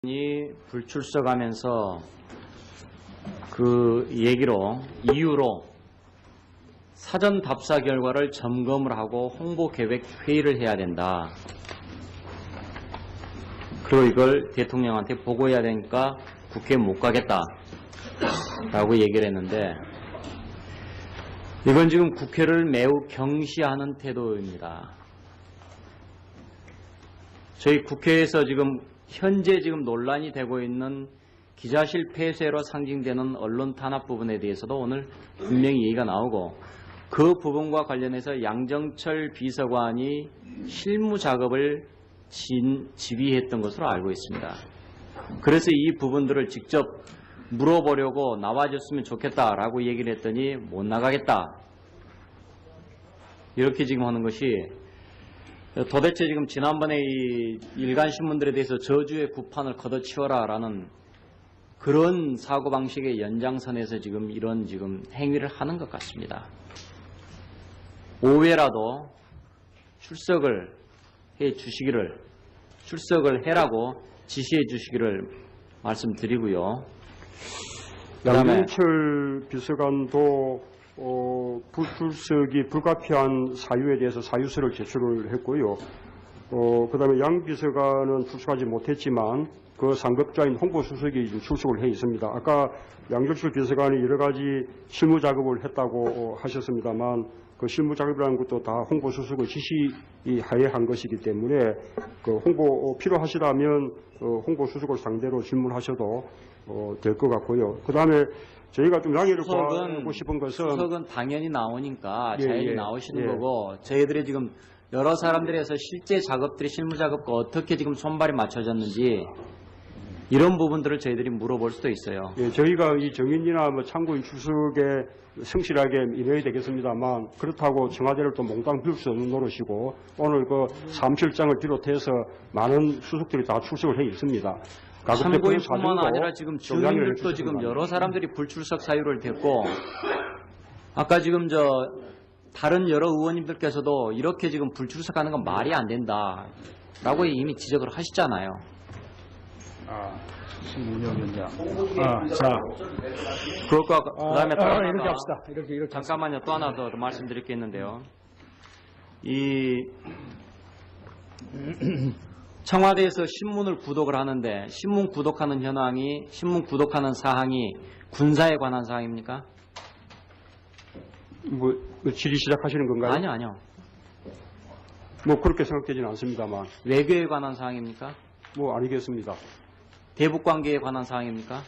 이 불출석하면서 그 이유로 사전 답사 결과를 점검을 하고 홍보 계획 회의를 해야 된다. 그리고 이걸 대통령한테 보고해야 되니까 국회에 못 가겠다 라고 얘기를 했는데, 이건 지금 국회를 매우 경시하는 태도입니다. 저희 국회에서 현재 논란이 되고 있는 기자실 폐쇄로 상징되는 언론 탄압 부분에 대해서도 오늘 분명히 얘기가 나오고, 그 부분과 관련해서 양정철 비서관이 실무 작업을 지휘했던 것으로 알고 있습니다. 그래서 이 부분들을 직접 물어보려고 나와줬으면 좋겠다라고 얘기를 했더니 못 나가겠다. 이렇게 지금 하는 것이, 도대체 지난번에 이 일간 신문들에 대해서 저주의 구판을 걷어치워라라는 그런 사고방식의 연장선에서 이런 행위를 하는 것 같습니다. 오해라도 출석을 해라고 지시해 주시기를 말씀드리고요. 양정철 비서관도 불출석이 불가피한 사유에 대해서 사유서를 제출을 했고요. 그다음에 양 비서관은 출석하지 못했지만 그 상급자인 홍보수석이 출석을 해 있습니다. 아까 양정철 비서관이 여러 가지 실무 작업을 했다고 하셨습니다만, 그 실무 작업이라는 것도 다 홍보수석의 지시 하에 한 것이기 때문에 그 홍보 필요하시다면 홍보수석을 상대로 질문하셔도 될 것 같고요. 그다음에 저희가 좀 양해를 구하고 싶은 것은, 수석은 당연히 나오니까 자연히 나오시는 거고, 저희들이 여러 사람들에서 실제 작업들이 실무 작업과 어떻게 손발이 맞춰졌는지 이런 부분들을 저희들이 물어볼 수도 있어요. 예, 저희가 이 정인이나 참고인 출석에 성실하게 임해야 되겠습니다만, 그렇다고 청와대를 또 몽땅 빌 수 없는 노릇이고, 오늘 그 사무실장을 비롯해서 많은 수석들이 다 출석을 해 있습니다. 참고인뿐만 아니라 증인들도 여러 사람들이 불출석 사유를 댔고, 아까 다른 여러 의원님들께서도 이렇게 불출석하는 건 말이 안 된다라고 이미 지적을 하시잖아요. 운영위원장. 그것과 그다음에 이렇게 합시다. 이렇게 잠깐만요. 또 하나 더 말씀드릴 게 있는데요. 청와대에서 신문을 구독을 하는데, 신문 구독하는 사항이 군사에 관한 사항입니까? 질의 시작하시는 건가요? 아니요. 그렇게 생각되지는 않습니다만. 외교에 관한 사항입니까? 아니겠습니다. 대북 관계에 관한 사항입니까?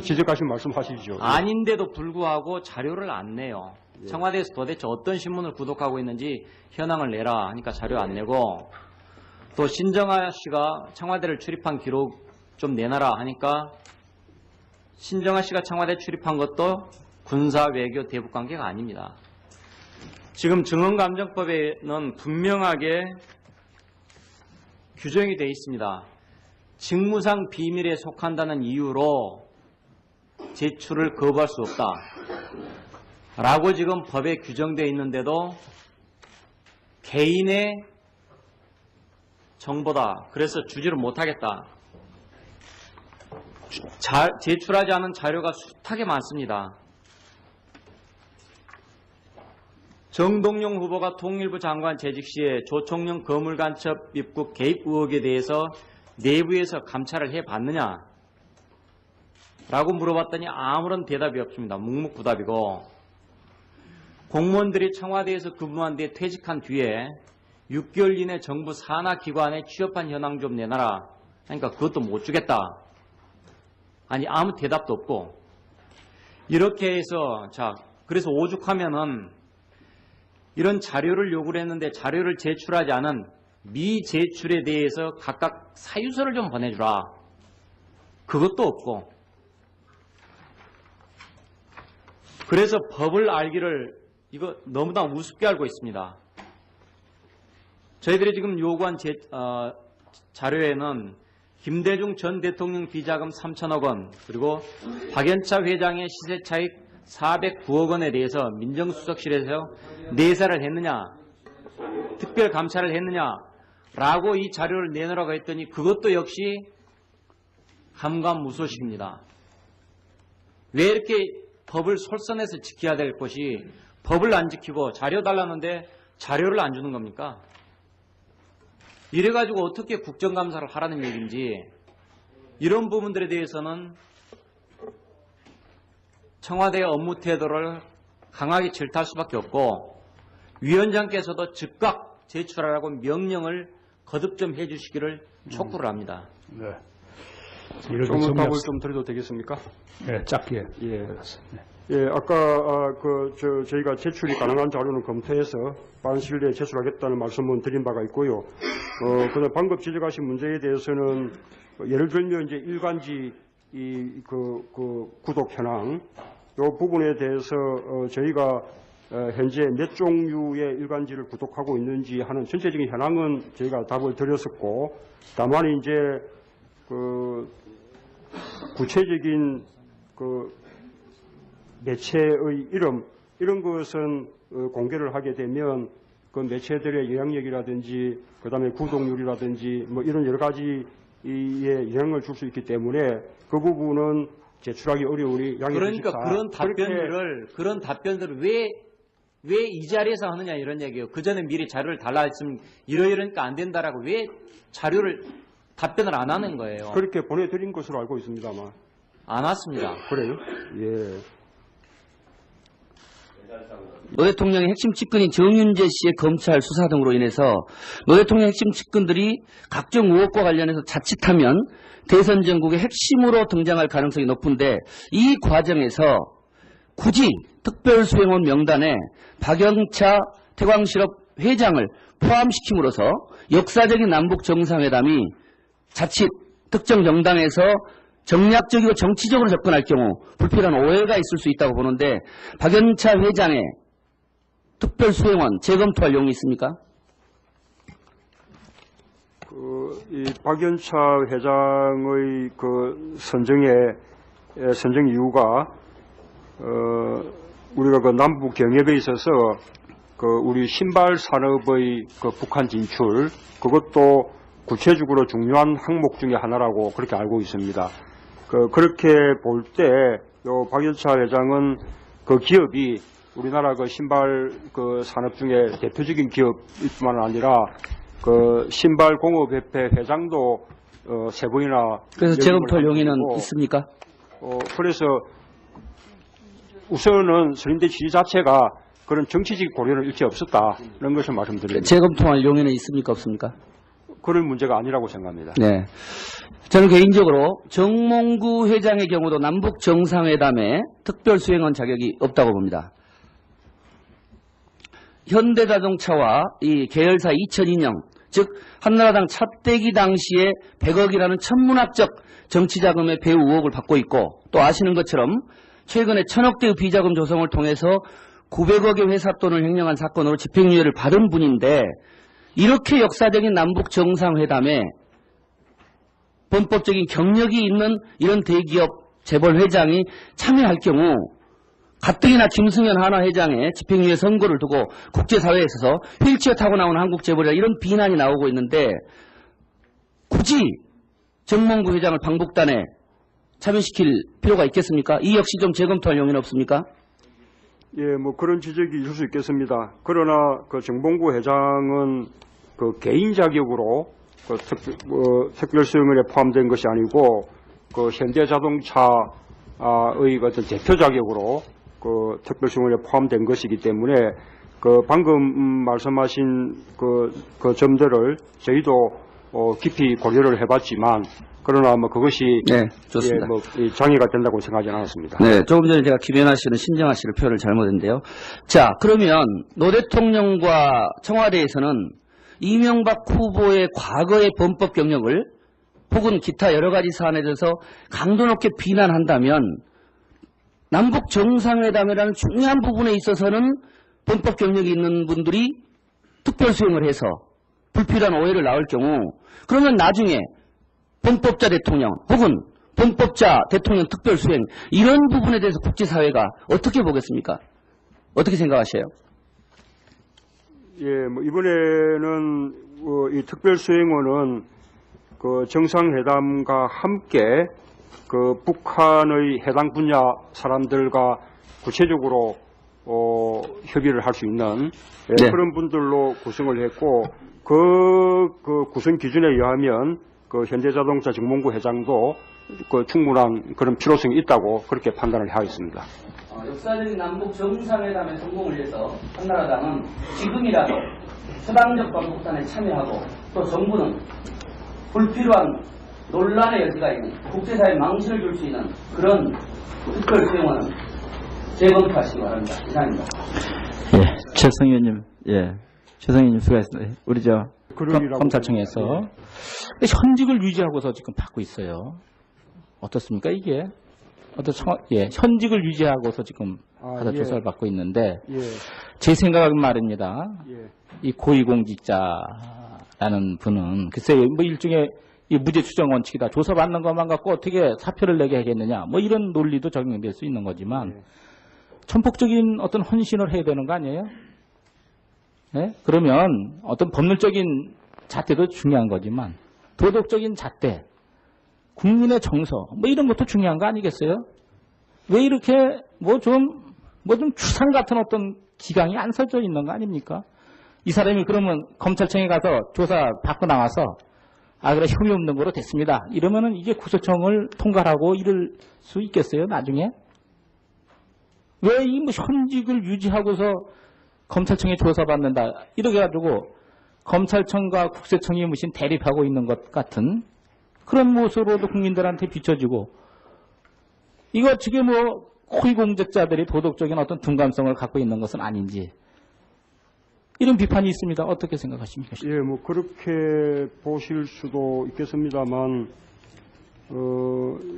지적하신 말씀 하시죠. 아닌데도 불구하고 자료를 안 내요. 청와대에서 도대체 어떤 신문을 구독하고 있는지 현황을 내라 하니까 자료 안 내고, 또 신정아 씨가 청와대를 출입한 기록 좀 내놔라 하니까 신정아 씨가 청와대 출입한 것도 군사, 외교, 대북 관계가 아닙니다. 지금 증언감정법에는 분명하게 규정이 되어 있습니다. 직무상 비밀에 속한다는 이유로 제출을 거부할 수 없다 라고 법에 규정되어 있는데도 개인의 정보다, 그래서 주지를 못하겠다. 제출하지 않은 자료가 숱하게 많습니다. 정동영 후보가 통일부 장관 재직 시에 조총련 거물간첩 입국 개입 의혹에 대해서 내부에서 감찰을 해봤느냐? 라고 물어봤더니 아무런 대답이 없습니다. 묵묵부답이고, 공무원들이 청와대에서 근무한 뒤에 퇴직한 뒤에 6개월 이내 정부 산하기관에 취업한 현황 좀 내놔라. 그러니까 그것도 못 주겠다. 아무 대답도 없고. 이렇게 해서, 그래서 오죽하면은 이런 자료를 요구를 했는데 자료를 제출하지 않은 미제출에 대해서 각각 사유서를 좀 보내주라. 그것도 없고. 그래서 법을 알기를 이거 너무나 우습게 알고 있습니다. 저희들이 요구한 자료에는 김대중 전 대통령 비자금 3천억 원, 그리고 박연차 회장의 시세차익 409억 원에 대해서 민정수석실에서 내사를 했느냐, 특별감찰을 했느냐라고 이 자료를 내놓으라고 했더니 그것도 역시 감감무소식입니다. 왜 이렇게 법을 솔선해서 지켜야 될 것이 법을 안 지키고 자료 달라는데 자료를 안 주는 겁니까? 이래가지고 어떻게 국정감사를 하라는 얘기인지 이런 부분들에 대해서는 청와대의 업무 태도를 강하게 질타할 수밖에 없고 위원장께서도 즉각 제출하라고 명령을 거듭 좀 해주시기를 촉구를 합니다. 네. 이렇게 좀 답을 정리합시다. 좀 드려도 되겠습니까? 네, 짧게. 예. 예, 아까 저희가 제출이 가능한 자료는 검토해서 빠른 시일 내에 제출하겠다는 말씀은 드린 바가 있고요. 그다음 방금 지적하신 문제에 대해서는 예를 들면 이제 일간지 구독 현황 이 부분에 대해서 저희가 현재 몇 종류의 일간지를 구독하고 있는지 하는 전체적인 현황은 저희가 답을 드렸었고, 다만 이제 구체적인 매체의 이름 이런 것은 공개를 하게 되면 그 매체들의 영향력이라든지 그다음에 구독률이라든지 뭐 이런 여러 가지에 영향을 줄 수 있기 때문에 그 부분은 제출하기 어려우니 양해해 그러니까 주십사. 그런 답변들을 왜 이 자리에서 하느냐 이런 얘기예요. 그 전에 미리 자료를 달라 했으면 이러니까 안 된다라고 왜 답변을 안 하는 거예요. 그렇게 보내드린 것으로 알고 있습니다만. 안 왔습니다. 그래요? 예. 노 대통령의 핵심 측근인 정윤재 씨의 검찰 수사 등으로 인해서 노 대통령 핵심 측근들이 각종 의혹과 관련해서 자칫하면 대선 전국의 핵심으로 등장할 가능성이 높은데 이 과정에서 굳이 특별수행원 명단에 박영차 태광실업 회장을 포함시킴으로써 역사적인 남북 정상회담이 자칫 특정 정당에서 정략적이고 정치적으로 접근할 경우 불필요한 오해가 있을 수 있다고 보는데 박영차 회장의 특별수행원 재검토할 용이 있습니까? 이 박연차 회장의 선정 이유가 우리가 남북 경협에 있어서 우리 신발 산업의 북한 진출 그것도 구체적으로 중요한 항목 중에 하나라고 그렇게 알고 있습니다. 그렇게 볼 때 박연차 회장은 그 기업이 우리나라 신발 산업 중에 대표적인 기업일 뿐만 아니라 신발 공업협회 회장도 세 번이나 그래서 재검토할 용의는 있고, 있습니까? 그래서 우선은 선임대 취지 자체가 그런 정치적 고려는 일체 없었다 이런 것을 말씀드립니다. 재검토할 용의는 있습니까? 없습니까? 그런 문제가 아니라고 생각합니다. 네. 저는 개인적으로 정몽구 회장의 경우도 남북 정상회담에 특별수행원 자격이 없다고 봅니다. 현대자동차와 이 계열사 2002년, 즉 한나라당 차떼기 당시에 100억이라는 천문학적 정치자금의 배후 의혹을 받고 있고, 또 아시는 것처럼 최근에 1000억대의 비자금 조성을 통해서 900억의 회사 돈을 횡령한 사건으로 집행유예를 받은 분인데, 이렇게 역사적인 남북 정상회담에 본법적인 경력이 있는 이런 대기업 재벌 회장이 참여할 경우 가뜩이나 김승현 하나회장의 집행유예 선고를 두고 국제사회에 있어서 휠체어 타고 나오는 한국 재벌이라 이런 비난이 나오고 있는데, 굳이 정몽구 회장을 방북단에 참여시킬 필요가 있겠습니까? 이 역시 좀 재검토할 용의는 없습니까? 예, 뭐 그런 지적이 있을 수 있겠습니다. 그러나 정봉구 회장은 개인 자격으로 특별수행원에 포함된 것이 아니고 현대자동차의 어떤 대표 자격으로 특별수행원에 포함된 것이기 때문에 방금 말씀하신 그 점들을 저희도 깊이 고려를 해봤지만, 그러나 뭐 그것이 네, 좋습니다. 장애가 된다고 생각하지 않았습니다. 네, 조금 전에 제가 김연아 씨는 신정아 씨를 표현을 잘못했는데요. 자, 그러면 노 대통령과 청와대에서는 이명박 후보의 과거의 범법 경력을 혹은 기타 여러 가지 사안에 대해서 강도 높게 비난한다면 남북 정상회담이라는 중요한 부분에 있어서는 범법 경력이 있는 분들이 특별수행을 해서 불필요한 오해를 낳을 경우, 그러면 나중에 범법자 대통령 혹은 범법자 대통령 특별수행 이런 부분에 대해서 국제사회가 어떻게 보겠습니까? 어떻게 생각하세요? 예, 뭐 이번에는 이 특별수행원은 정상회담과 함께 그 북한의 해당 분야 사람들과 구체적으로 협의를 할 수 있는 네. 그런 분들로 구성을 했고 그 구성 기준에 의하면 그 현대자동차 정몽구 회장도 그 충분한 그런 필요성이 있다고 그렇게 판단을 하였습니다. 역사적인 남북 정상회담에 성공을 위해서 한나라당은 지금이라도 수당적 방북단에 참여하고 또 정부는 불필요한 논란의 여지가 있는 국제사회에 망신을 줄 수 있는 그런 특별 수용원은 재검토하시기 바랍니다. 이상입니다. 예, 최성 의원님, 최성 의원님 수고하셨습니다. 우리 그러리라고 검찰청에서 현직을 유지하고서 지금 받고 있어요. 어떻습니까 이게? 현직을 유지하고서 지금 가서 조사를 받고 있는데 예, 제 생각은 말입니다. 예. 이 고위공직자라는 분은 글쎄요, 뭐 일종의 이 무죄 추정 원칙이다. 조사받는 것만 갖고 어떻게 사표를 내게 하겠느냐. 뭐 이런 논리도 적용될 수 있는 거지만 천폭적인 어떤 헌신을 해야 되는 거 아니에요? 네? 그러면 어떤 법률적인 잣대도 중요한 거지만 도덕적인 잣대, 국민의 정서 뭐 이런 것도 중요한 거 아니겠어요? 왜 이렇게 뭐 좀 추상 같은 어떤 기강이 안 서져 있는 거 아닙니까? 이 사람이 그러면 검찰청에 가서 조사 받고 나와서 그래 혐의 없는 거로 됐습니다. 이러면은 이게 구속청을 통과하고 이럴 수 있겠어요? 나중에? 왜 이 뭐 현직을 유지하고서 검찰청에 조사받는다 이렇게 가지고 검찰청과 국세청이 무슨 대립하고 있는 것 같은 그런 모습으로도 국민들한테 비춰지고 이거 지금 뭐 고위공직자들이 도덕적인 어떤 둔감성을 갖고 있는 것은 아닌지 이런 비판이 있습니다. 어떻게 생각하십니까? 예, 뭐 그렇게 보실 수도 있겠습니다만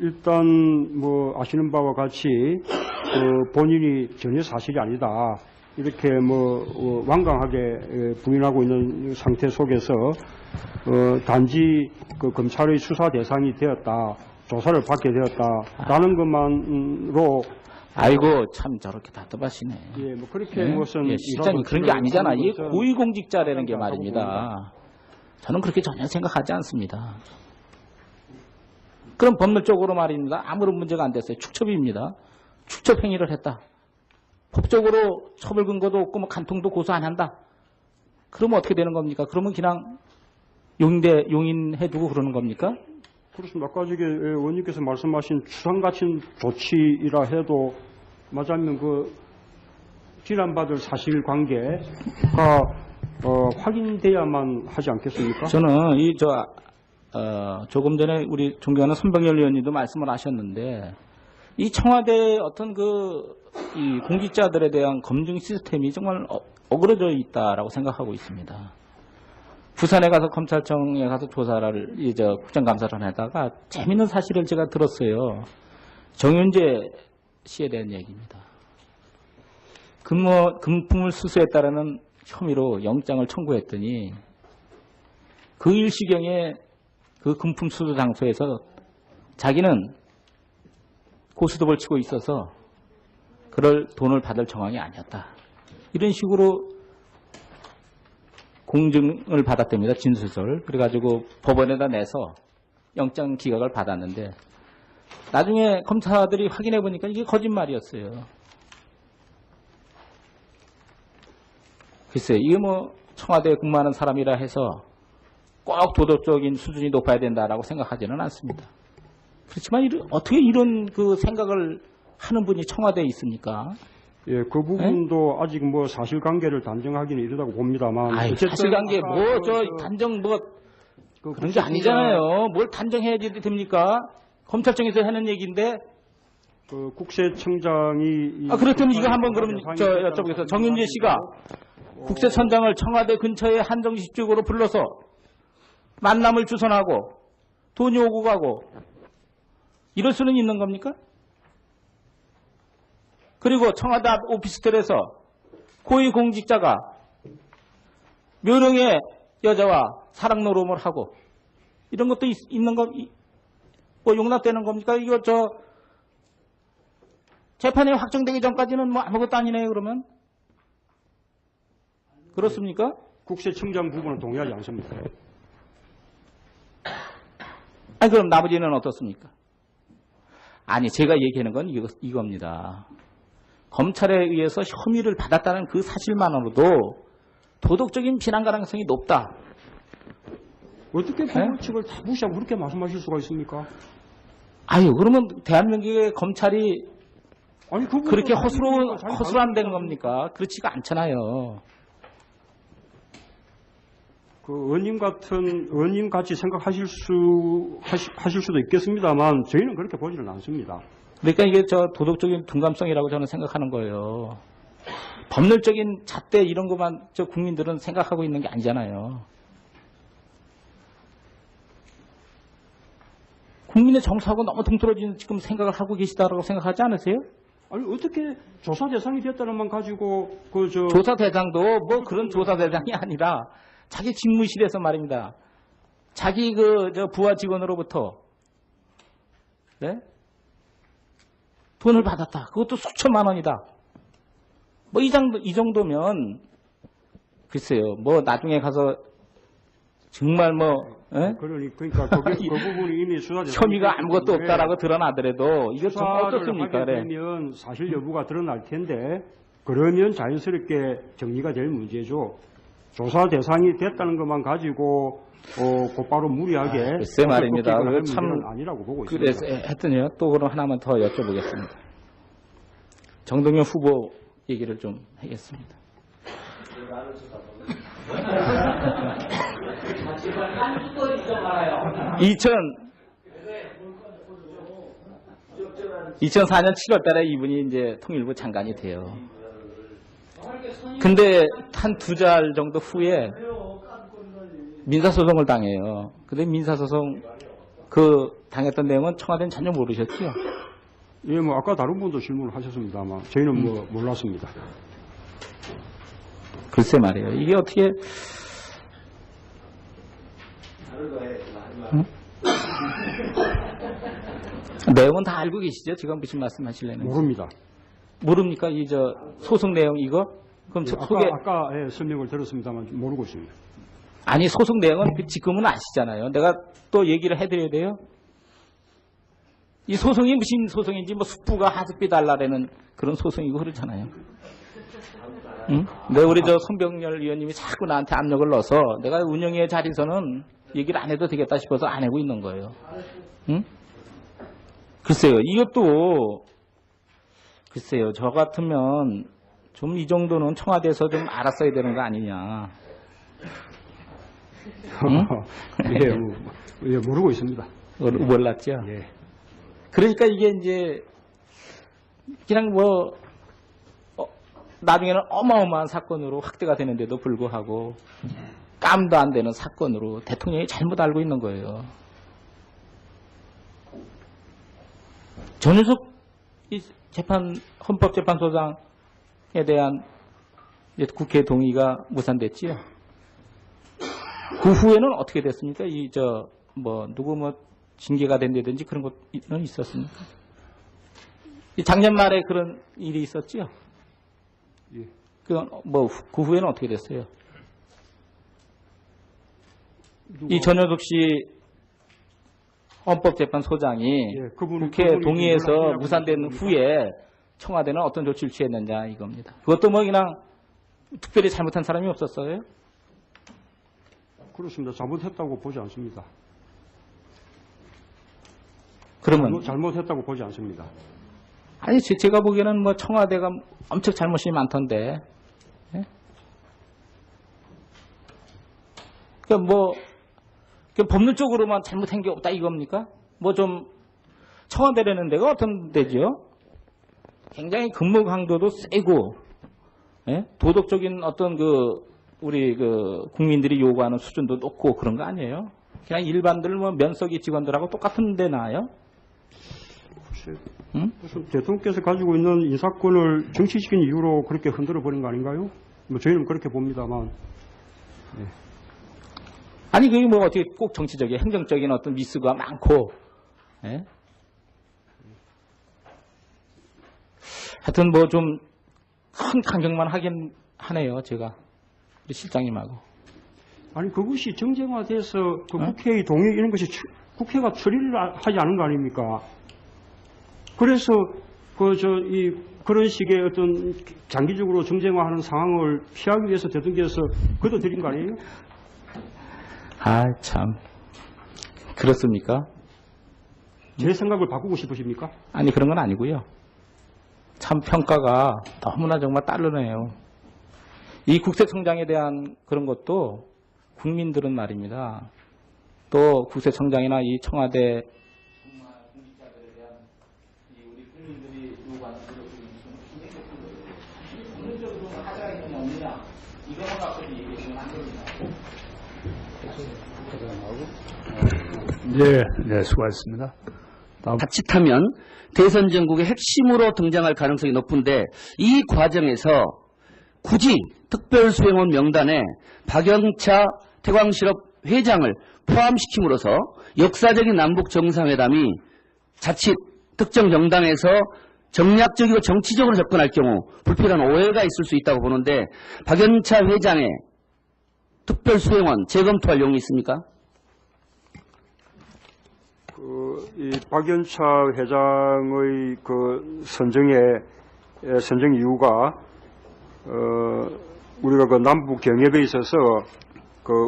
일단 뭐 아시는 바와 같이 본인이 전혀 사실이 아니다 이렇게 뭐 완강하게 부인하고 있는 상태 속에서 단지 그 검찰의 수사 대상이 되었다, 조사를 받게 되었다라는 것만으로 아이고 참 저렇게 답답하시네. 예, 뭐 그렇게 무슨 실장님 그런 게 아니잖아. 이 고위공직자라는 게 말입니다. 저는 그렇게 전혀 생각하지 않습니다. 그럼 법률적으로 말입니다. 아무런 문제가 안 됐어요. 축첩입니다. 축첩 행위를 했다. 법적으로 처벌 근거도 없고 뭐 간통도 고소 안 한다. 그러면 어떻게 되는 겁니까? 그러면 그냥 용인해두고 그러는 겁니까? 그렇습니다. 아까 저기 의원님께서 말씀하신 추상같은 조치이라 해도 맞으면 그 진단받을 사실관계가 확인돼야만 하지 않겠습니까? 저는 조금 전에 우리 존경하는 손병열 의원님도 말씀을 하셨는데 이 청와대 어떤 이 공직자들에 대한 검증 시스템이 정말 어그러져 있다라고 생각하고 있습니다. 부산에 가서 검찰청에 가서 조사를 국정감사를 하다가 재미있는 사실을 제가 들었어요. 정윤재 씨에 대한 얘기입니다. 금품을 수수했다라는 혐의로 영장을 청구했더니 그 일시경에 그 금품 수수 장소에서 자기는 고스톱을 치고 있어서 그럴 돈을 받을 정황이 아니었다. 이런 식으로 공증을 받았답니다. 진술서를. 그래가지고 법원에다 내서 영장 기각을 받았는데 나중에 검사들이 확인해 보니까 이게 거짓말이었어요. 글쎄요. 이게 뭐 청와대에 근무하는 사람이라 해서 꼭 도덕적인 수준이 높아야 된다라고 생각하지는 않습니다. 그렇지만 어떻게 이런 그 생각을 하는 분이 청와대에 있습니까? 예, 그 부분도 아직 뭐 사실관계를 단정하기는 이르다고 봅니다만. 사실관계 단정 그런 게 아니잖아요. 뭘 단정해야지 됩니까? 검찰청에서 하는 얘기인데. 그 국세청장이. 그렇다면 이거 한번 그럼 여쭤보겠습니다. 정윤재 씨가 국세청장을 청와대 근처에 한정식 쪽으로 불러서 만남을 주선하고 돈이 오고 가고 이럴 수는 있는 겁니까? 그리고 청와대 앞 오피스텔에서 고위공직자가 묘령의 여자와 사랑 노름을 하고 이런 것도 있는 거, 뭐 용납되는 겁니까? 이거 재판이 확정되기 전까지는 뭐 아무것도 아니네요, 그러면? 그렇습니까? 국세청장 부분은 동의하지 않습니다. 그럼 나머지는 어떻습니까? 아니, 제가 얘기하는 건 이겁니다. 검찰에 의해서 혐의를 받았다는 그 사실만으로도 도덕적인 비난 가능성이 높다. 어떻게 법원 측을 다 무시하고 그렇게 말씀하실 수가 있습니까? 아유, 그러면 대한민국의 검찰이 아니, 그렇게 허술한 된 겁니까? 그렇지가 않잖아요. 그 의원님 같이 생각하실 수도 있겠습니다만 저희는 그렇게 보지는 않습니다. 그러니까 이게 도덕적인 둔감성이라고 저는 생각하는 거예요. 법률적인 잣대 이런 것만 국민들은 생각하고 있는 게 아니잖아요. 국민의 정서하고 너무 동떨어진 지금 생각을 하고 계시다라고 생각하지 않으세요? 아니, 어떻게 조사 대상이 됐다는 만 가지고 조사 대상도 뭐 그런 조사 대상이 아니라 자기 직무실에서 말입니다. 자기 부하 직원으로부터 네? 돈을 받았다. 그것도 수천만 원이다. 뭐 이 정도면 글쎄요. 뭐 나중에 가서 정말 그러니까 그 부분이 이미 수사 대상 혐의가 아무것도 없다라고 드러나더라도 이거 정말 어떻습니까? 하게 되면 사실 여부가 드러날 텐데 그러면 자연스럽게 정리가 될 문제죠. 조사 대상이 됐다는 것만 가지고 곧바로 무리하게 글쎄 말입니다. 참 아니라고 보고 있습니다. 그래서 했더니요. 또 그럼 하나만 더 여쭤보겠습니다. 정동영 후보 얘기를 좀 하겠습니다. 2004년 7월 달에 이분이 이제 통일부 장관이 돼요. 근데 한 2달 정도 후에 민사소송을 당해요. 근데 민사소송 당했던 내용은 청와대는 전혀 모르셨죠? 예, 뭐 아까 다른 분도 질문을 하셨습니다만 저희는 뭐 몰랐습니다. 글쎄 말이에요. 이게 어떻게 내용은 다 알고 계시죠? 지금 무슨 말씀하시려는 모릅니다. 모릅니까? 이 소송 내용 이거? 그럼 예, 아까 설명을 들었습니다만 모르고 있습니다. 아니 소송 내용은 지금은 아시잖아요. 내가 또 얘기를 해드려야 돼요. 이 소송이 무슨 소송인지 뭐 숙부가 하숙비 달라라는 그런 소송이고 그러잖아요. 응? 근데 우리 송병렬 의원님이 자꾸 나한테 압력을 넣어서 내가 운영위의 자리에서는 얘기를 안 해도 되겠다 싶어서 안 하고 있는 거예요. 응? 글쎄요. 이것도 글쎄요. 저 같으면 좀 이 정도는 청와대에서 좀 알았어야 되는 거 아니냐. 응? 예, 모르고 있습니다. 몰랐죠. 예. 그러니까 이게 이제 그냥 나중에는 어마어마한 사건으로 확대가 되는데도 불구하고 깜도 안 되는 사건으로 대통령이 잘못 알고 있는 거예요. 전현석 헌법재판소장에 대한 이제 국회 동의가 무산됐지요. 그 후에는 어떻게 됐습니까? 누구 징계가 된다든지 그런 것은 있었습니까? 작년 말에 그런 일이 있었지요. 예. 그 후에는 어떻게 됐어요? 이 전효석 씨 헌법재판소장이 예, 국회 동의해서 무산된 후에 청와대는 어떤 조치를 취했느냐 이겁니다. 그것도 그냥 특별히 잘못한 사람이 없었어요? 그렇습니다. 잘못했다고 보지 않습니다. 그러면 잘못했다고 보지 않습니다. 아니 제가 보기에는 청와대가 엄청 잘못이 많던데. 예? 법률적으로만 잘못한 게 없다 이겁니까? 청와대라는 데가 어떤 데죠? 굉장히 근무 강도도 세고, 예? 도덕적인 어떤 우리 국민들이 요구하는 수준도 높고 그런 거 아니에요? 그냥 일반들 면석이 직원들하고 똑같은 데 나와요? 응? 대통령께서 가지고 있는 인사권을 정치적인 이유로 그렇게 흔들어 버린 거 아닌가요? 저희는 그렇게 봅니다만. 네. 아니 그게 어떻게 꼭 정치적인 행정적인 어떤 미스가 많고, 예? 하여튼 좀 큰 강경만 하긴 하네요 제가 우리 실장님하고. 아니 그것이 정쟁화돼서 국회의 동의 이런 것이 국회가 처리를 하지 않은 거 아닙니까? 그래서 그런 식의 어떤 장기적으로 정쟁화하는 상황을 피하기 위해서 대통령께서 걷어들인 거 아니에요? 아, 참. 그렇습니까? 제 생각을 바꾸고 싶으십니까? 아니, 그런 건 아니고요. 참 평가가 너무나 정말 따르네요. 이 국세 성장에 대한 그런 것도 국민들은 말입니다. 또 국세 성장이나 이 청와대 정말 공직자들에 대한 우리 국민들이 요구하는 국민적으로 하자가 있느냐 없느냐 이거만 갖고 얘기해서는 안 됩니다. 네, 수고하셨습니다. 다음. 자칫하면 대선 전국의 핵심으로 등장할 가능성이 높은데 이 과정에서 굳이 특별수행원 명단에 박영차 태광실업 회장을 포함시킴으로써 역사적인 남북 정상회담이 자칫 특정 정당에서 정략적이고 정치적으로 접근할 경우 불필요한 오해가 있을 수 있다고 보는데 박영차 회장의 특별수행원 재검토할 용이 있습니까? 이 박연차 회장의 선정 이유가 우리가 남북 경협에 있어서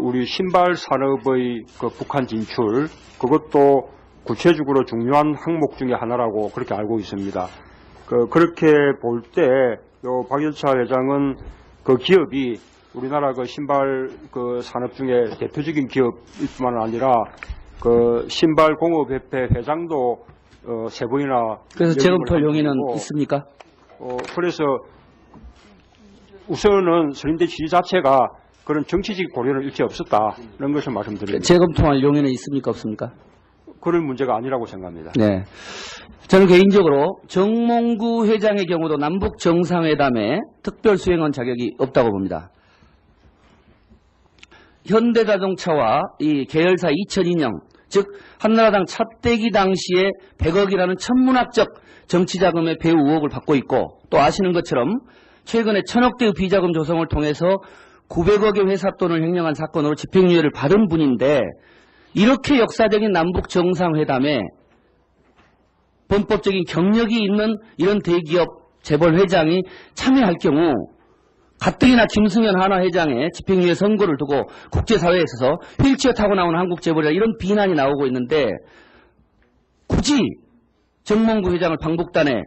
우리 신발 산업의 북한 진출 그것도 구체적으로 중요한 항목 중에 하나라고 그렇게 알고 있습니다. 그렇게 볼 때 박연차 회장은 기업이 우리나라 신발 산업 중에 대표적인 기업일 뿐만 아니라 신발 공업협회 회장도 세 번이나 그래서 재검토할 용의는 있습니까? 그래서 우선은 선임대 취지 자체가 그런 정치적 고려는 일체 없었다 이런 것을 말씀드립니다. 재검토할 용의는 있습니까 없습니까? 그런 문제가 아니라고 생각합니다. 네. 저는 개인적으로 정몽구 회장의 경우도 남북 정상회담에 특별수행원 자격이 없다고 봅니다. 현대자동차와 이 계열사 2002년 즉 한나라당 차떼기 당시에 100억이라는 천문학적 정치자금의 배후 의혹을 받고 있고 또 아시는 것처럼 최근에 1000억대의 비자금 조성을 통해서 900억의 회사 돈을 횡령한 사건으로 집행유예를 받은 분인데 이렇게 역사적인 남북 정상회담에 본법적인 경력이 있는 이런 대기업 재벌 회장이 참여할 경우 가뜩이나 김승현 한화회장의 집행유예 선고를 두고 국제사회에 있어서 휠체어 타고 나오는 한국 재벌이라 이런 비난이 나오고 있는데 굳이 정몽구 회장을 방북단에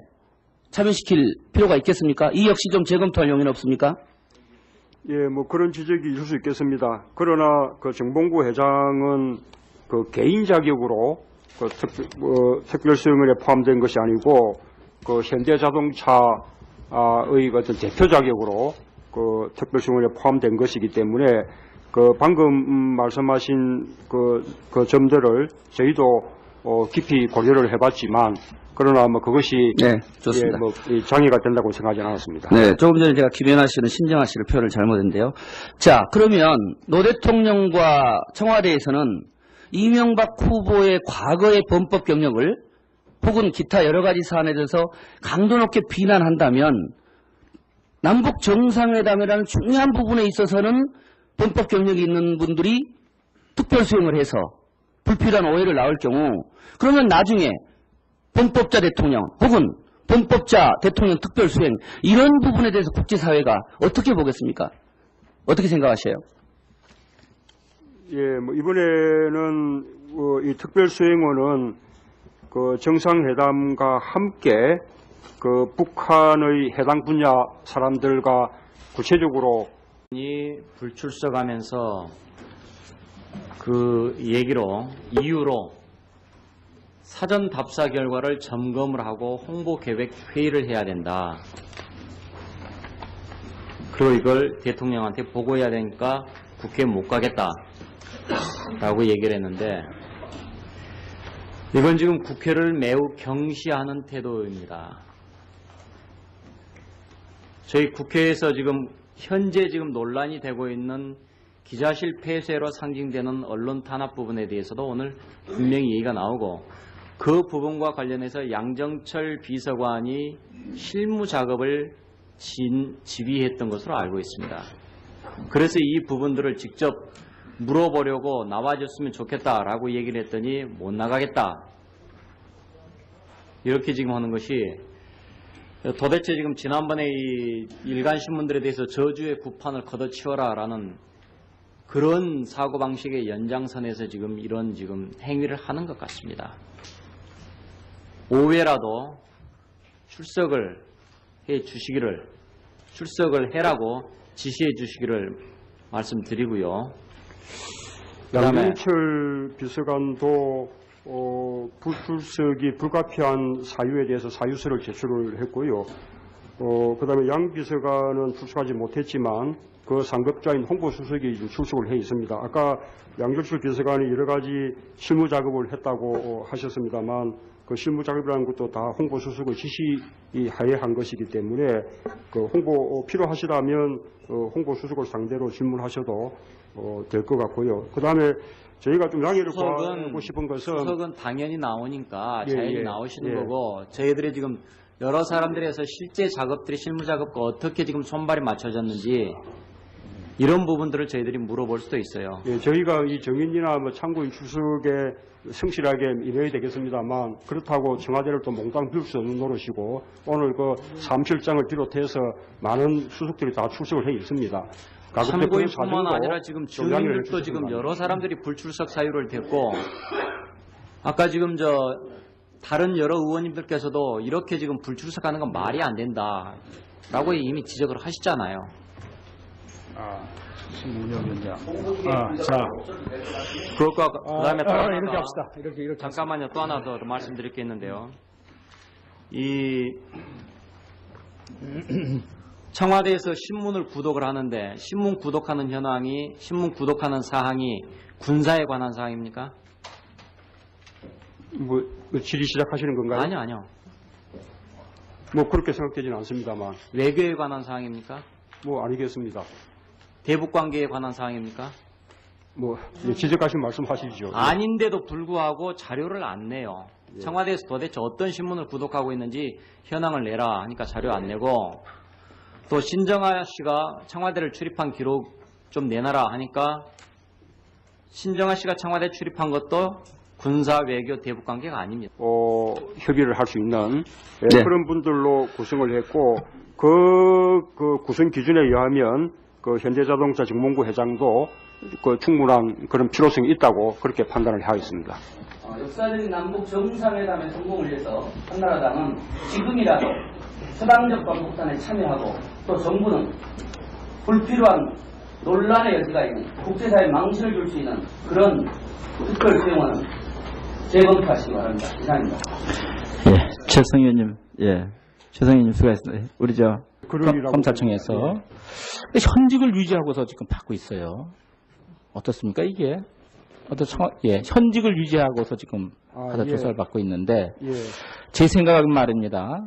참여시킬 필요가 있겠습니까? 이 역시 좀 재검토할 용의는 없습니까? 예, 그런 지적이 있을 수 있겠습니다. 그러나 정봉구 회장은 개인 자격으로 특별수행원에 포함된 것이 아니고 현대자동차의 어떤 대표 자격으로 특별수행원에 포함된 것이기 때문에 방금 말씀하신 점들을 저희도 깊이 고려를 해봤지만 그러나 그것이 네, 좋습니다. 장애가 된다고 생각하지 않았습니다. 네, 조금 전에 제가 김연아 씨는 신정아 씨를 표현을 잘못했는데요. 자, 그러면 노 대통령과 청와대에서는 이명박 후보의 과거의 범법 경력을 혹은 기타 여러 가지 사안에 대해서 강도 높게 비난한다면 남북 정상회담이라는 중요한 부분에 있어서는 범법 경력이 있는 분들이 특별수행을 해서 불필요한 오해를 낳을 경우 그러면 나중에 범법자 대통령 혹은 범법자 대통령 특별수행 이런 부분에 대해서 국제사회가 어떻게 보겠습니까? 어떻게 생각하세요? 예, 이번에는 이 특별수행원은 정상회담과 함께 북한의 해당 분야 사람들과 구체적으로 불출석하면서 이유로 사전 답사 결과를 점검을 하고 홍보 계획 회의를 해야 된다. 그리고 이걸 대통령한테 보고해야 되니까 국회에 못 가겠다. 라고 얘기를 했는데 이건 지금 국회를 매우 경시하는 태도입니다. 저희 국회에서 현재 논란이 되고 있는 기자실 폐쇄로 상징되는 언론 탄압 부분에 대해서도 오늘 분명히 얘기가 나오고 그 부분과 관련해서 양정철 비서관이 실무 작업을 지휘했던 것으로 알고 있습니다. 그래서 이 부분들을 직접 물어보려고 나와줬으면 좋겠다라고 얘기를 했더니 못 나가겠다. 이렇게 지금 하는 것이 도대체 지금 지난번에 이 일간 신문들에 대해서 저주의 구판을 걷어치워라라는 그런 사고방식의 연장선에서 지금 이런 지금 행위를 하는 것 같습니다. 오후에라도 출석을 해 주시기를, 출석을 해라고 지시해 주시기를 말씀드리고요. 그다음에 양정철 비서관도 불출석이 불가피한 사유에 대해서 사유서를 제출을 했고요. 그다음에 양 비서관은 출석하지 못했지만 그 상급자인 홍보수석이 지금 출석을 해 있습니다. 아까 양정철 비서관이 여러 가지 실무 작업을 했다고 하셨습니다만 그 실무 작업이라는 것도 다 홍보수석의 지시하에 한 것이기 때문에 그 홍보 필요하시다면 홍보수석을 상대로 질문하셔도 될 것 같고요. 그다음에 저희가 좀 양해를 구하고 싶은 것은 수석은 당연히 나오니까 예, 자연히 예, 나오시는 예. 거고 저희들이 지금 여러 사람들에서 실제 작업들이 실무 작업과 어떻게 지금 손발이 맞춰졌는지 이런 부분들을 저희들이 물어볼 수도 있어요. 예, 저희가 이 정인이나 뭐 참고인 출석에 성실하게 임해야 되겠습니다만 그렇다고 청와대를 또 몽땅 비울 수 없는 노릇이고 오늘 그 사무실장을 비롯해서 많은 수석들이 다 출석을 해 있습니다. 참고인뿐만 아니라 지금 좀 양해를 주민들도 지금 해주시기 여러 사람들이 불출석 사유를 댔고 아까 지금 다른 여러 의원님들께서도 이렇게 지금 불출석하는 건 말이 안 된다라고 이미 지적을 하시잖아요. 신문위원장. 자, 그것과 그다음에 또 하나가 이렇게 합시다. 이렇게. 잠깐만요. 또 하나 더 말씀드릴 게 있는데요. 이 청와대에서 신문을 구독을 하는데 신문 구독하는 현황이 신문 구독하는 사항이 군사에 관한 사항입니까? 뭐 질의 시작하시는 건가요? 아니요. 뭐 그렇게 생각되지는 않습니다만 외교에 관한 사항입니까? 뭐 아니겠습니다. 대북 관계에 관한 사항입니까? 뭐 지적하신 말씀하시죠. 아닌데도 불구하고 자료를 안 내요. 청와대에서 도대체 어떤 신문을 구독하고 있는지 현황을 내라 하니까 자료 안 내고 또 신정아 씨가 청와대를 출입한 기록 좀 내놔라 하니까 신정아 씨가 청와대 출입한 것도 군사 외교 대북 관계가 아닙니다. 협의를 할 수 있는 네. 그런 분들로 구성을 했고 그 구성 기준에 의하면 그 현대자동차 정몽구 회장도 그 충분한 그런 필요성이 있다고 그렇게 판단을 하였습니다. 역사적인 남북 정상회담의 성공을 위해서 한나라당은 지금이라도 수당적 방폭탄에 참여하고 또 정부는 불필요한 논란의 여지가 있는 국제사회 망신을 줄 수 있는 그런 특별 수용안은 재검토하시기 바랍니다. 이상입니다. 예, 최성 의원님, 최성 의원님 수고하셨습니다. 우리 검찰청에서 현직을 유지하고서 지금 받고 있어요. 어떻습니까 이게? 현직을 유지하고서 지금 가사 조사를 받고 있는데 제 생각은 말입니다.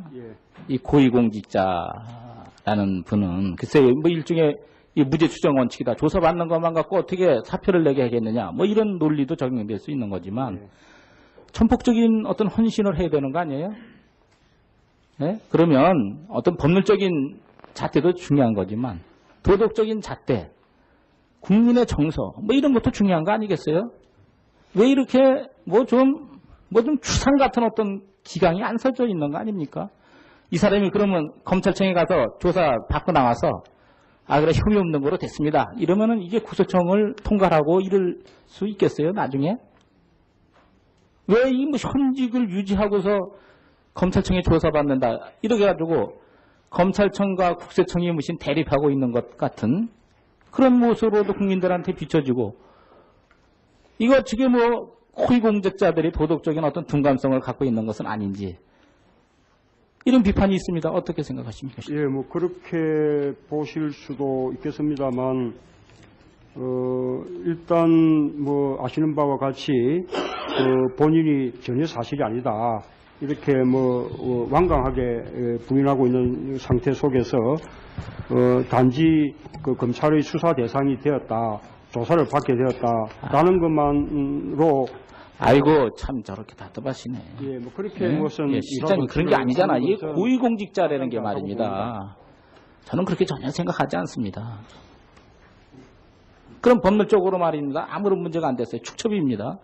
이 고위공직자라는 분은 글쎄 뭐 일종의 이 무죄 추정 원칙이다. 조사받는 것만 갖고 어떻게 사표를 내게 하겠느냐. 뭐 이런 논리도 적용될 수 있는 거지만 천폭적인 어떤 헌신을 해야 되는 거 아니에요? 네? 그러면 어떤 법률적인 잣대도 중요한 거지만 도덕적인 잣대, 국민의 정서 뭐 이런 것도 중요한 거 아니겠어요? 왜 이렇게 뭐 좀 추상 같은 어떤 기강이 안 서져 있는 거 아닙니까? 이 사람이 그러면 검찰청에 가서 조사 받고 나와서 그래 혐의 없는 거로 됐습니다. 이러면은 이게 구속청을 통과하고 이럴 수 있겠어요? 나중에? 왜 이 뭐 현직을 유지하고서 검찰청에 조사받는다 이렇게 가지고 검찰청과 국세청이 무슨 대립하고 있는 것 같은 그런 모습으로도 국민들한테 비춰지고 이거 지금 뭐 고위공직자들이 도덕적인 어떤 둔감성을 갖고 있는 것은 아닌지 이런 비판이 있습니다. 어떻게 생각하십니까? 예, 뭐 그렇게 보실 수도 있겠습니다만 일단 뭐 아시는 바와 같이 본인이 전혀 사실이 아니다. 이렇게 뭐 완강하게 부인하고 있는 상태 속에서 단지 그 검찰의 수사 대상이 되었다, 조사를 받게 되었다라는 것만으로 아이고 참 저렇게 답답하시네. 예, 뭐 그렇게 무슨 실장님 그런 게 아니잖아. 이 고위공직자라는 게 말입니다. 저는 그렇게 전혀 생각하지 않습니다. 그럼 법률적으로 말입니다. 아무런 문제가 안 됐어요. 축첩입니다.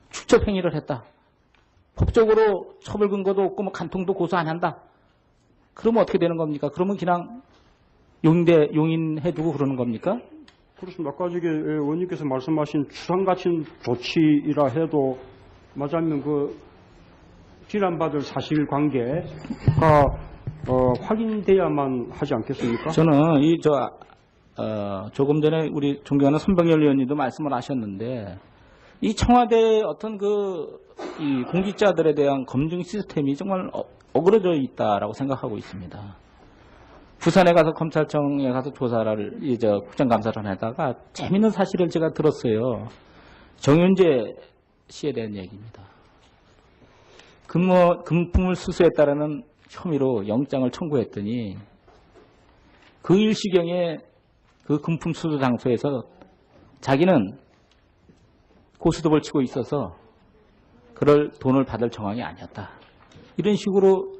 축첩 행위를 했다. 법적으로 처벌 근거도 없고 뭐 간통도 고소 안 한다. 그러면 어떻게 되는 겁니까? 그러면 그냥 용인해두고 그러는 겁니까? 그렇습니다. 아까 저기 의원님께서 말씀하신 추상같은 조치이라 해도 맞으면 그 진단받을 사실관계가 확인돼야만 하지 않겠습니까? 저는 조금 전에 우리 존경하는 손병열 의원님도 말씀을 하셨는데 이 청와대의 어떤 이 공직자들에 대한 검증 시스템이 정말 어그러져 있다라고 생각하고 있습니다. 부산에 가서 검찰청에 가서 조사를 국정감사를 하다가 재밌는 사실을 제가 들었어요. 정윤재 씨에 대한 얘기입니다. 금품을 수수했다라는 혐의로 영장을 청구했더니 그 일시경에 그 금품 수수 장소에서 자기는 고스톱을 치고 있어서 그럴 돈을 받을 정황이 아니었다. 이런 식으로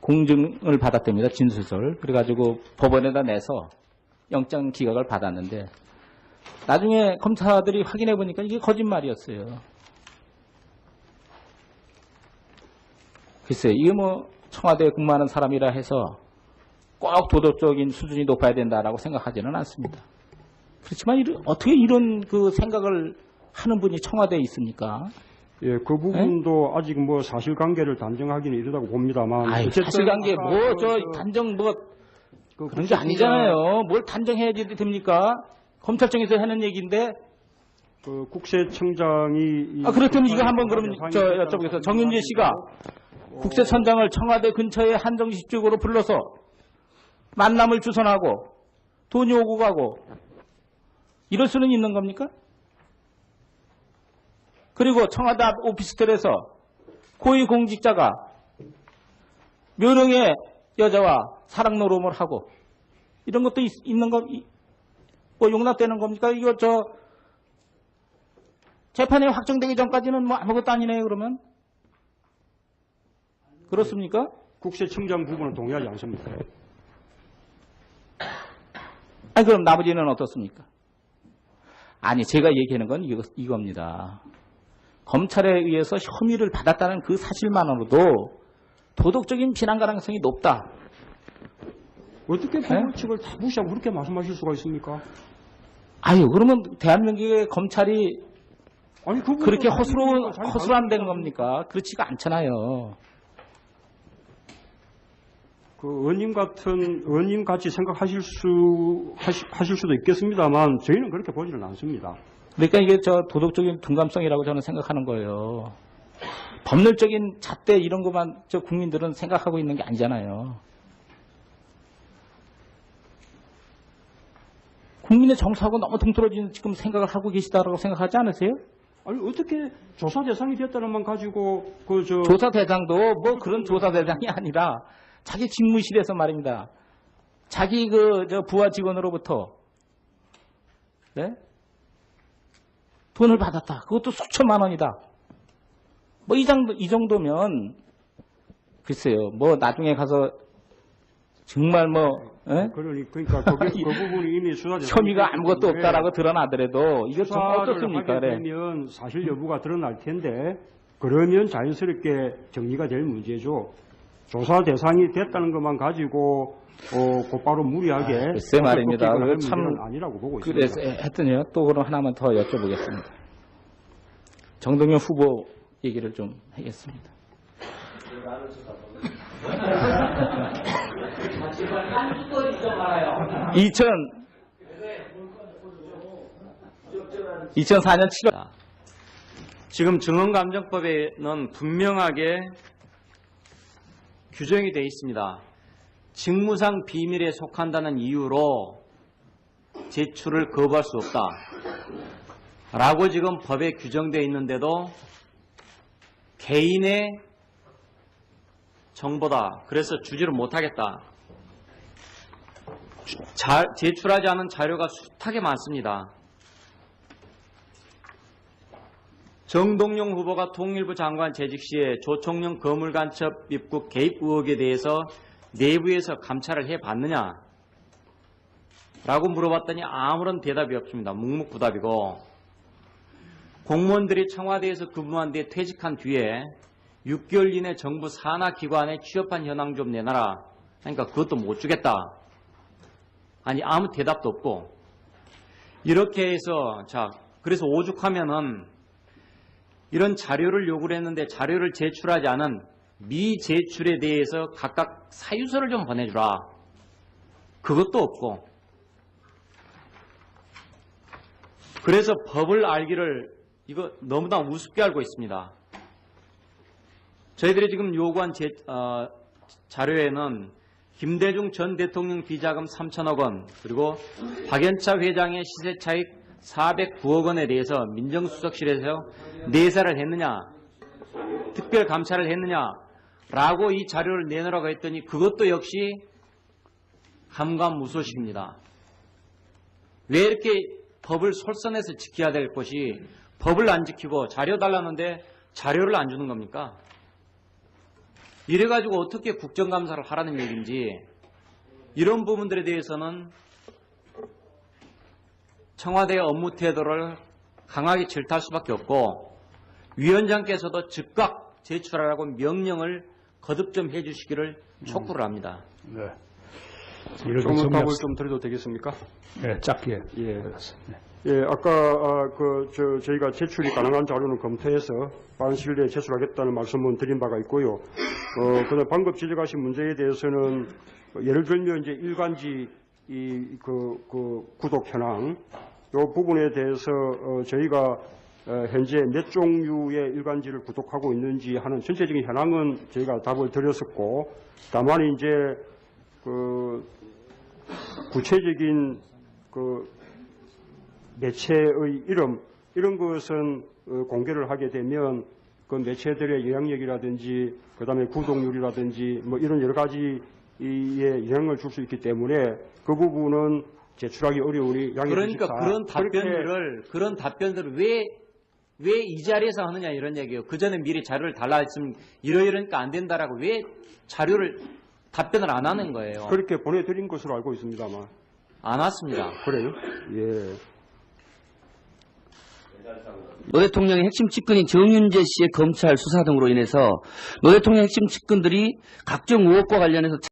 공증을 받았답니다. 진술서를. 그래가지고 법원에다 내서 영장 기각을 받았는데 나중에 검사들이 확인해 보니까 이게 거짓말이었어요. 글쎄, 이게 뭐 청와대에 근무하는 사람이라 해서 꼭 도덕적인 수준이 높아야 된다라고 생각하지는 않습니다. 그렇지만 어떻게 이런 그 생각을 하는 분이 청와대에 있습니까? 예, 그 부분도 아직 뭐 사실관계를 단정하기는 이르다고 봅니다만. 아이, 어쨌든 사실관계 아까 단정 그런 게 아니잖아요. 뭘 단정해야지 됩니까? 검찰청에서 하는 얘기인데. 그 국세청장이 그렇다면 이거 한번 그러면 여쭤보겠습니다. 정윤재 씨가 국세청장을 청와대 근처에 한정식 쪽으로 불러서 만남을 주선하고 돈이 오고 가고 이럴 수는 있는 겁니까? 그리고 청와대 앞 오피스텔에서 고위공직자가 묘령의 여자와 사랑 노름을 하고 이런 것도 있는 거, 뭐 용납되는 겁니까? 이거 재판이 확정되기 전까지는 뭐 아무것도 아니네요, 그러면? 그렇습니까? 국세청장 부분은 동의하지 않습니다. 아니, 그럼 나머지는 어떻습니까? 아니, 제가 얘기하는 건 이겁니다. 검찰에 의해서 혐의를 받았다는 그 사실만으로도 도덕적인 비난 가능성이 높다. 어떻게 법원 측을 다 무시하고 그렇게 말씀하실 수가 있습니까? 아유, 그러면 대한민국의 검찰이 아니, 그렇게 허술한 겁니까? 그렇지가 않잖아요. 그 의원님 같이 생각하실 수도 있겠습니다만 저희는 그렇게 보지는 않습니다. 그러니까 이게 도덕적인 둔감성이라고 저는 생각하는 거예요. 법률적인 잣대 이런 것만 국민들은 생각하고 있는 게 아니잖아요. 국민의 정서하고 너무 동떨어진 지금 생각을 하고 계시다라고 생각하지 않으세요? 아니, 어떻게 조사 대상이 됐다는 만 가지고 조사 대상도 뭐 그런 조사 대상이 아니라 자기 집무실에서 말입니다. 자기 부하 직원으로부터 네? 돈을 받았다. 그것도 수천만 원이다. 뭐 이 정도면 글쎄요. 뭐 나중에 가서 정말 그러니까 그 부분이 이미 수사 혐의가 아무것도 없다라고 드러나더라도 이거 좀 어떻습니까? 하게 되면 사실 여부가 드러날 텐데 그러면 자연스럽게 정리가 될 문제죠. 조사 대상이 됐다는 것만 가지고 곧바로 무리하게 글쎄 말입니다. 참 아니라고 보고 있습니다. 그래서 했더니요. 또 그럼 하나만 더 여쭤보겠습니다. 정동영 후보 얘기를 좀 하겠습니다. 2004년 7월 지금 증언감정법에는 분명하게 규정이 되어 있습니다. 직무상 비밀에 속한다는 이유로 제출을 거부할 수 없다. 라고 지금 법에 규정되어 있는데도 개인의 정보다. 그래서 주지를 못하겠다. 제출하지 않은 자료가 숱하게 많습니다. 정동영 후보가 통일부 장관 재직 시에 조총련 거물간첩 입국 개입 의혹에 대해서 내부에서 감찰을 해봤느냐? 라고 물어봤더니 아무런 대답이 없습니다. 묵묵부답이고 공무원들이 청와대에서 근무한 뒤에 퇴직한 뒤에 6개월 이내 정부 산하 기관에 취업한 현황 좀 내놔라. 그러니까 그것도 못 주겠다. 아니 아무 대답도 없고 이렇게 해서 자 그래서 오죽하면은 이런 자료를 요구를 했는데 자료를 제출하지 않은 미제출에 대해서 각각 사유서를 좀 보내주라. 그것도 없고 그래서 법을 알기를 이거 너무나 우습게 알고 있습니다. 저희들이 지금 요구한 자료에는 김대중 전 대통령 비자금 3천억 원 그리고 박연차 회장의 시세 차익 409억 원에 대해서 민정수석실에서 내사를 했느냐 특별 감찰을 했느냐라고 이 자료를 내놓으라고 했더니 그것도 역시 감감무소식입니다. 왜 이렇게 법을 솔선해서 지켜야 될 것이 법을 안 지키고 자료 달라는데 자료를 안 주는 겁니까? 이래가지고 어떻게 국정감사를 하라는 얘기인지 이런 부분들에 대해서는 청와대의 업무 태도를 강하게 질타할 수밖에 없고 위원장께서도 즉각 제출하라고 명령을 거듭 좀 해주시기를 촉구를 합니다. 네. 이렇게 조금 답을 정리합시다. 좀 드려도 되겠습니까? 네, 짧게. 예. 예, 아까 저희가 제출이 가능한 자료는 검토해서 빠른 시일 내에 제출하겠다는 말씀은 드린 바가 있고요. 그다음 방금 지적하신 문제에 대해서는 예를 들면 이제 일간지 구독 현황 이 부분에 대해서 저희가 현재 몇 종류의 일간지를 구독하고 있는지 하는 전체적인 현황은 저희가 답을 드렸었고 다만 이제 구체적인 매체의 이름 이런 것은 공개를 하게 되면 그 매체들의 영향력이라든지 그다음에 구독률이라든지 뭐 이런 여러 가지에 영향을 줄 수 있기 때문에 그 부분은 제출하기 어려우니 양해 그러니까 주십사. 그런 답변들을 왜 이 자리에서 하느냐 이런 얘기예요. 그 전에 미리 자료를 달라 했으면 이러니까 안 된다라고 왜 답변을 안 하는 거예요. 그렇게 보내드린 것으로 알고 있습니다만. 안 왔습니다. 그래요? 예. 노 대통령의 핵심 측근인 정윤재 씨의 검찰 수사 등으로 인해서 노 대통령의 핵심 측근들이 각종 의혹과 관련해서